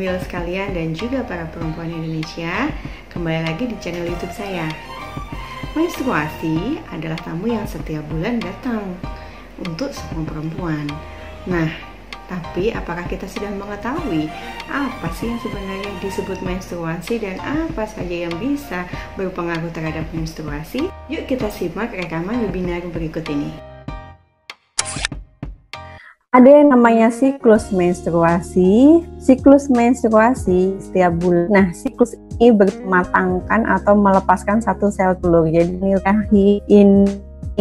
hamil sekalian dan juga para perempuan Indonesia, kembali lagi di channel YouTube saya. Menstruasi adalah tamu yang setiap bulan datang untuk semua perempuan. Nah, tapi apakah kita sudah mengetahui apa sih yang sebenarnya disebut menstruasi dan apa saja yang bisa berpengaruh terhadap menstruasi? Yuk kita simak rekaman webinar berikut ini. Ada yang namanya siklus menstruasi. Siklus menstruasi setiap bulan. Nah, siklus ini bermatangkan atau melepaskan satu sel telur. Jadi ini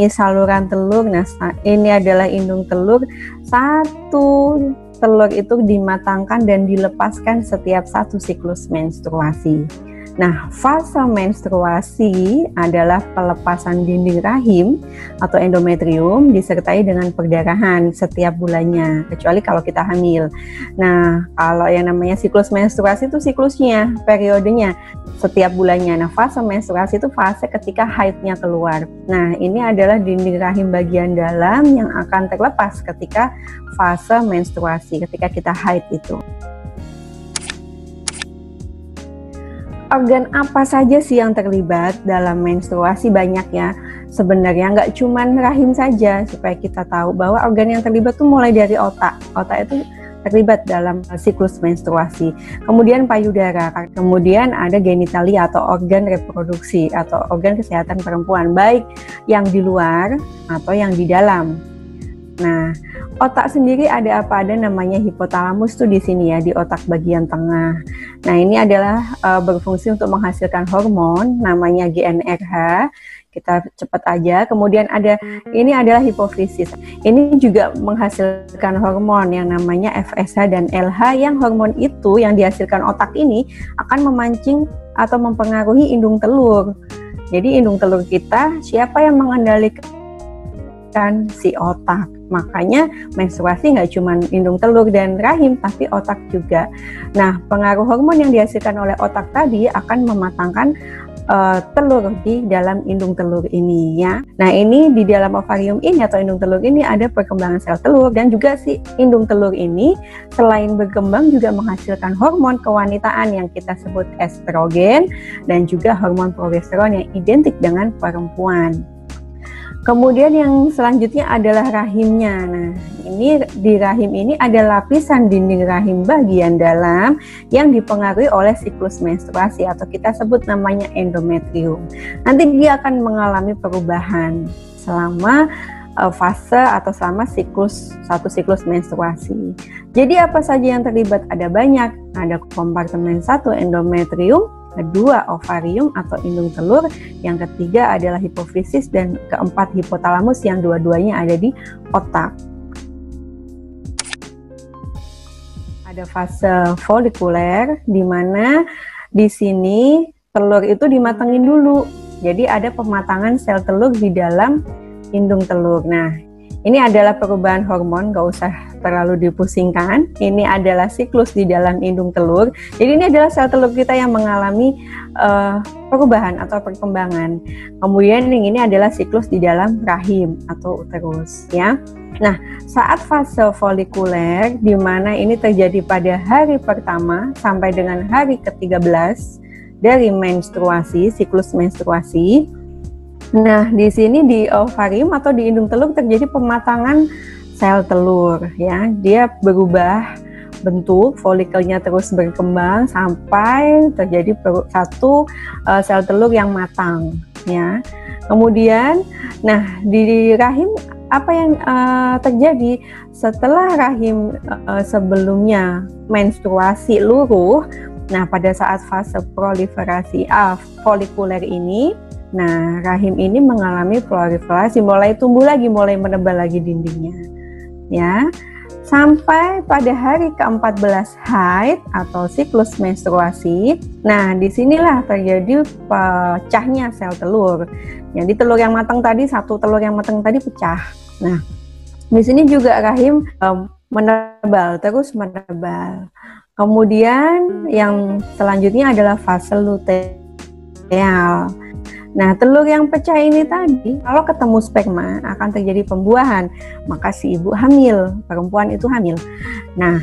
saluran telur. Nah, ini adalah indung telur. Satu telur itu dimatangkan dan dilepaskan setiap satu siklus menstruasi. Nah, fase menstruasi adalah pelepasan dinding rahim atau endometrium disertai dengan perdarahan setiap bulannya, kecuali kalau kita hamil. Nah, kalau yang namanya siklus menstruasi itu siklusnya, periodenya setiap bulannya. Nah, fase menstruasi itu fase ketika haidnya keluar. Nah, ini adalah dinding rahim bagian dalam yang akan terlepas ketika fase menstruasi, ketika kita haid itu. Organ apa saja sih yang terlibat dalam menstruasi? Banyak ya. Sebenarnya nggak cuman rahim saja, supaya kita tahu bahwa organ yang terlibat tuh mulai dari otak. Otak itu terlibat dalam siklus menstruasi. Kemudian payudara, kemudian ada genitalia atau organ reproduksi atau organ kesehatan perempuan, baik yang di luar atau yang di dalam. Nah, otak sendiri ada apa? Ada namanya hipotalamus tuh di sini ya, di otak bagian tengah. Nah, ini adalah berfungsi untuk menghasilkan hormon namanya GnRH. Kita cepat aja. Kemudian ini adalah hipofisis. Ini juga menghasilkan hormon yang namanya FSH dan LH, yang hormon itu yang dihasilkan otak ini akan memancing atau mempengaruhi indung telur. Jadi indung telur kita, siapa yang mengendalikan? Si otak. Makanya menstruasi nggak cuma indung telur dan rahim, tapi otak juga. Nah, pengaruh hormon yang dihasilkan oleh otak tadi akan mematangkan telur di dalam indung telur ini ya. Nah, ini di dalam ovarium ini atau indung telur ini ada perkembangan sel telur, dan juga si indung telur ini selain berkembang juga menghasilkan hormon kewanitaan yang kita sebut estrogen dan juga hormon progesteron yang identik dengan perempuan. Kemudian yang selanjutnya adalah rahimnya. Nah, ini di rahim ini ada lapisan dinding rahim bagian dalam yang dipengaruhi oleh siklus menstruasi atau kita sebut namanya endometrium. Nanti dia akan mengalami perubahan selama fase atau selama satu siklus menstruasi. Jadi apa saja yang terlibat? Ada banyak. Ada kompartemen 1 endometrium, kedua ovarium atau indung telur, yang ketiga adalah hipofisis, dan keempat hipotalamus yang dua-duanya ada di otak. Ada fase folikuler di mana di sini telur itu dimatangin dulu. Jadi ada pematangan sel telur di dalam indung telur. Nah, ini adalah perubahan hormon, gak usah terlalu dipusingkan. Ini adalah siklus di dalam indung telur. Jadi ini adalah sel telur kita yang mengalami perubahan atau perkembangan. Kemudian yang ini adalah siklus di dalam rahim atau uterus ya. Nah, saat fase folikuler di mana ini terjadi pada hari pertama sampai dengan hari ke-13 dari menstruasi, siklus menstruasi. Nah, di sini di ovarium atau di indung telur terjadi pematangan sel telur ya. Dia berubah bentuk, folikelnya terus berkembang sampai terjadi satu sel telur yang matang ya. Kemudian, nah di rahim apa yang terjadi setelah rahim sebelumnya menstruasi luruh? Nah, pada saat fase proliferasi folikuler ini, nah, rahim ini mengalami proliferasi, mulai tumbuh lagi, mulai menebal lagi dindingnya, ya. Sampai pada hari ke-14 haid atau siklus menstruasi. Nah, disinilah terjadi pecahnya sel telur. Jadi telur yang matang tadi, satu telur yang matang tadi pecah. Nah, di sini juga rahim menebal, terus menebal. Kemudian yang selanjutnya adalah fase luteal. Nah, telur yang pecah ini tadi, kalau ketemu sperma akan terjadi pembuahan, maka si ibu hamil, perempuan itu hamil. Nah,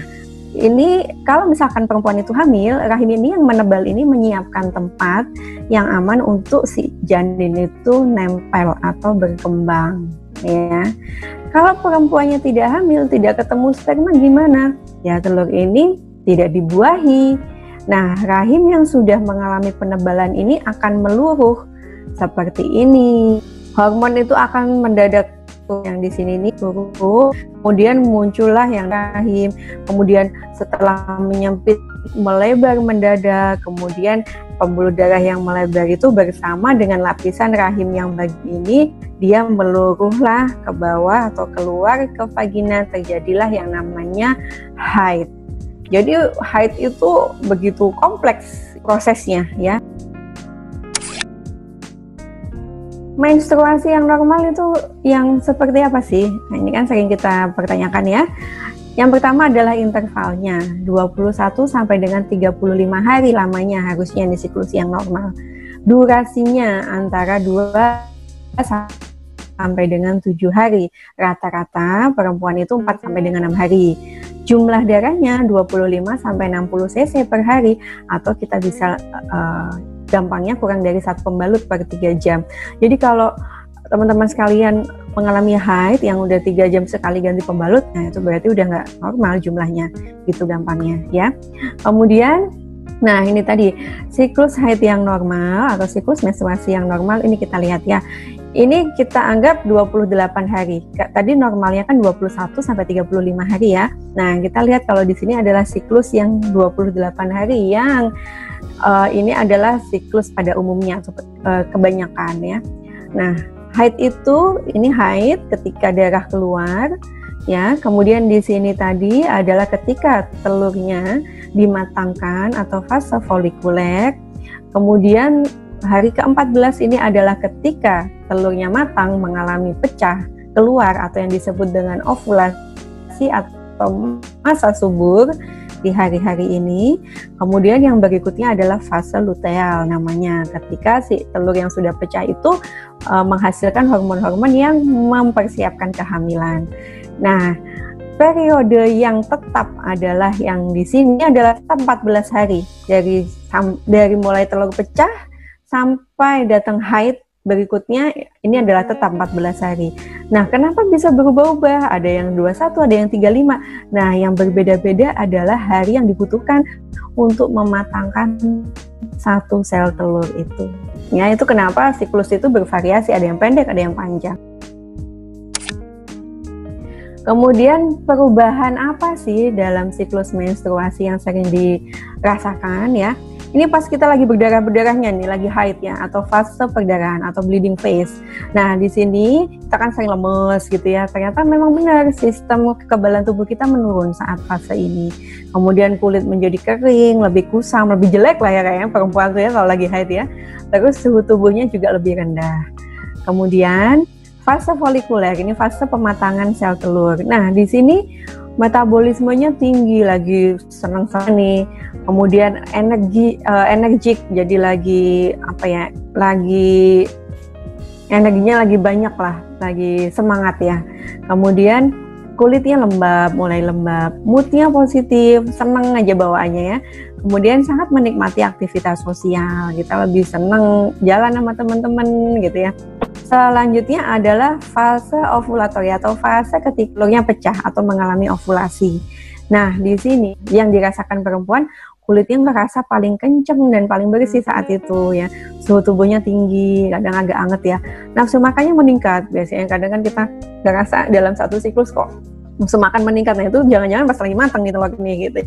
ini kalau misalkan perempuan itu hamil, rahim ini yang menebal ini menyiapkan tempat yang aman untuk si janin itu nempel atau berkembang, ya. Kalau perempuannya tidak hamil, tidak ketemu sperma gimana? Ya, telur ini tidak dibuahi. Nah, rahim yang sudah mengalami penebalan ini akan meluruh seperti ini. Hormon itu akan mendadak, yang di sini ini turun, kemudian muncullah yang rahim, kemudian setelah menyempit melebar mendadak, kemudian pembuluh darah yang melebar itu bersama dengan lapisan rahim yang bagi ini dia meluruhlah ke bawah atau keluar ke vagina, terjadilah yang namanya haid. Jadi haid itu begitu kompleks prosesnya, ya. Menstruasi yang normal itu yang seperti apa sih? Nah, ini kan sering kita pertanyakan, ya. Yang pertama adalah intervalnya, 21 sampai dengan 35 hari lamanya harusnya di siklus yang normal. Durasinya antara 2 sampai dengan 7 hari. Rata-rata perempuan itu 4 sampai dengan 6 hari. Jumlah darahnya 25 sampai 60 cc per hari, atau kita bisa gampangnya kurang dari 1 pembalut per 3 jam. Jadi kalau teman-teman sekalian mengalami haid yang udah 3 jam sekali ganti pembalut, nah itu berarti udah nggak normal jumlahnya, gitu gampangnya, ya. Kemudian, nah ini tadi siklus haid yang normal atau siklus menstruasi yang normal, ini kita lihat, ya. Ini kita anggap 28 hari. Tadi normalnya kan 21 sampai 35 hari, ya. Nah, kita lihat kalau di sini adalah siklus yang 28 hari yang ini adalah siklus pada umumnya atau kebanyakan, ya. Nah, haid itu, ini haid ketika darah keluar, ya. Kemudian di sini tadi adalah ketika telurnya dimatangkan atau fase folikuler. Kemudian hari ke-14 ini adalah ketika telurnya matang mengalami pecah keluar atau yang disebut dengan ovulasi atau masa subur di hari-hari ini. Kemudian yang berikutnya adalah fase luteal namanya, ketika si telur yang sudah pecah itu menghasilkan hormon-hormon yang mempersiapkan kehamilan. Nah, periode yang tetap adalah yang di sini adalah 14 hari dari mulai telur pecah sampai datang haid berikutnya, ini adalah tetap 14 hari. Nah, kenapa bisa berubah-ubah? Ada yang 21, ada yang 35. Nah, yang berbeda-beda adalah hari yang dibutuhkan untuk mematangkan satu sel telur itu. Ya, itu kenapa siklus itu bervariasi, ada yang pendek, ada yang panjang. Kemudian perubahan apa sih dalam siklus menstruasi yang sering dirasakan, ya? Ini pas kita lagi berdarah-berdarahnya nih, lagi haid, ya, atau fase perdarahan atau bleeding phase. Nah, di sini kita kan sering lemes gitu, ya. Ternyata memang benar sistem kekebalan tubuh kita menurun saat fase ini. Kemudian kulit menjadi kering, lebih kusam, lebih jelek lah ya kayaknya perempuan tuh, ya, kalau lagi haid, ya. Terus suhu tubuhnya juga lebih rendah. Kemudian fase folikuler, ini fase pematangan sel telur. Nah, di sini metabolismenya tinggi, lagi senang-senang nih. Kemudian energik, jadi lagi lagi energinya lagi banyak lah, lagi semangat, ya. Kemudian kulitnya lembab, mulai lembab, moodnya positif, seneng aja bawaannya, ya. Kemudian sangat menikmati aktivitas sosial, kita lebih seneng jalan sama teman-teman gitu, ya. Selanjutnya adalah fase ovulatori atau fase ketika telurnya pecah atau mengalami ovulasi. Nah, di sini yang dirasakan perempuan, kulitnya merasa paling kenceng dan paling bersih saat itu, ya. Suhu tubuhnya tinggi, kadang agak anget, ya. Nafsu makannya meningkat. Biasanya kadang kan kita ngerasa dalam satu siklus kok nafsu makan meningkat. Nah, itu jangan-jangan pas lagi matang gitu waktunya gitu.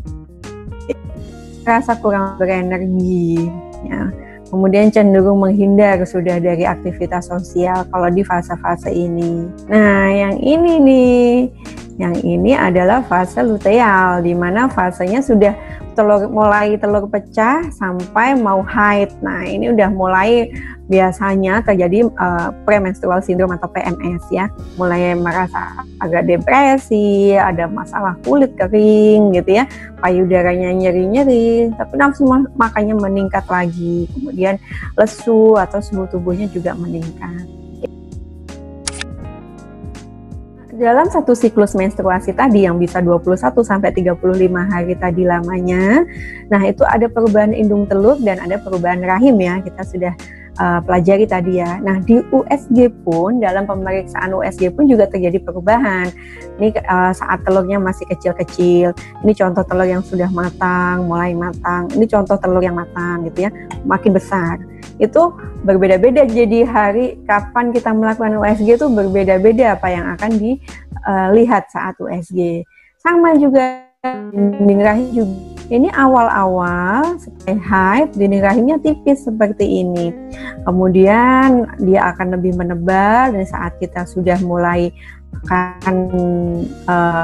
Rasa kurang berenergi, ya. Kemudian cenderung menghindar sudah dari aktivitas sosial kalau di fase-fase ini. Nah, yang ini nih, yang ini adalah fase luteal, di mana fasenya sudah mulai telur pecah sampai mau haid. Nah, ini udah mulai biasanya terjadi premenstrual syndrome atau PMS, ya. Mulai merasa agak depresi, ada masalah kulit kering gitu, ya. Payudaranya nyeri-nyeri, tapi nafsu makannya meningkat lagi. Kemudian lesu atau suhu tubuhnya juga meningkat. Dalam satu siklus menstruasi tadi yang bisa 21 sampai 35 hari tadi lamanya, nah itu ada perubahan indung telur dan ada perubahan rahim ya, kita sudah pelajari tadi ya. Nah di USG pun, dalam pemeriksaan USG pun juga terjadi perubahan. Ini saat telurnya masih kecil-kecil, ini contoh telur yang sudah matang, mulai matang, ini contoh telur yang matang gitu ya, makin besar. Itu berbeda-beda, jadi hari kapan kita melakukan USG itu berbeda-beda apa yang akan dilihat saat USG. Sama juga dinding rahim juga. Ini awal-awal setelah haid, dinding rahimnya tipis seperti ini. Kemudian dia akan lebih menebar dan saat kita sudah mulai akan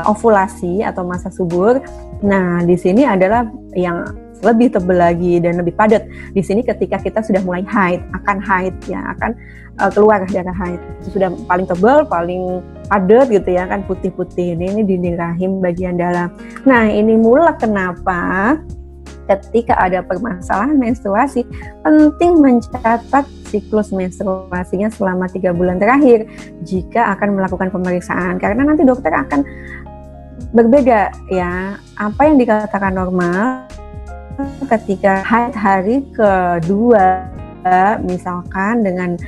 ovulasi atau masa subur. Nah, di sini adalah yang lebih tebal lagi dan lebih padat. Di sini ketika kita sudah mulai haid, akan haid ya, akan keluar darah haid. Itu sudah paling tebal, paling padat gitu ya kan, putih-putih. Ini dinding rahim bagian dalam. Nah, ini mula kenapa ketika ada permasalahan menstruasi penting mencatat siklus menstruasinya selama 3 bulan terakhir jika akan melakukan pemeriksaan, karena nanti dokter akan berbeda ya, apa yang dikatakan normal ketika haid hari kedua misalkan dengan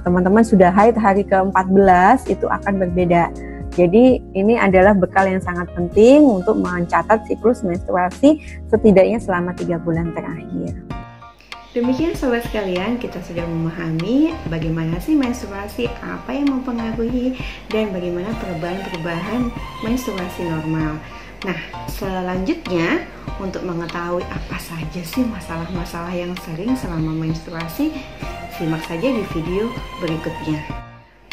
teman-teman sudah haid hari ke-14 itu akan berbeda. Jadi ini adalah bekal yang sangat penting untuk mencatat siklus menstruasi setidaknya selama 3 bulan terakhir. Demikian sobat sekalian, kita sudah memahami bagaimana sih menstruasi, apa yang mempengaruhi, dan bagaimana perubahan-perubahan menstruasi normal. Nah, selanjutnya untuk mengetahui apa saja sih masalah-masalah yang sering selama menstruasi, simak saja di video berikutnya.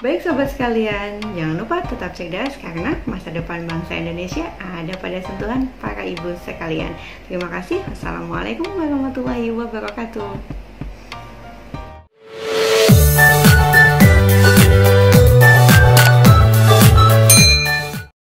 Baik sobat sekalian, jangan lupa tetap cerdas karena masa depan bangsa Indonesia ada pada sentuhan para ibu sekalian. Terima kasih. Wassalamualaikum warahmatullahi wabarakatuh.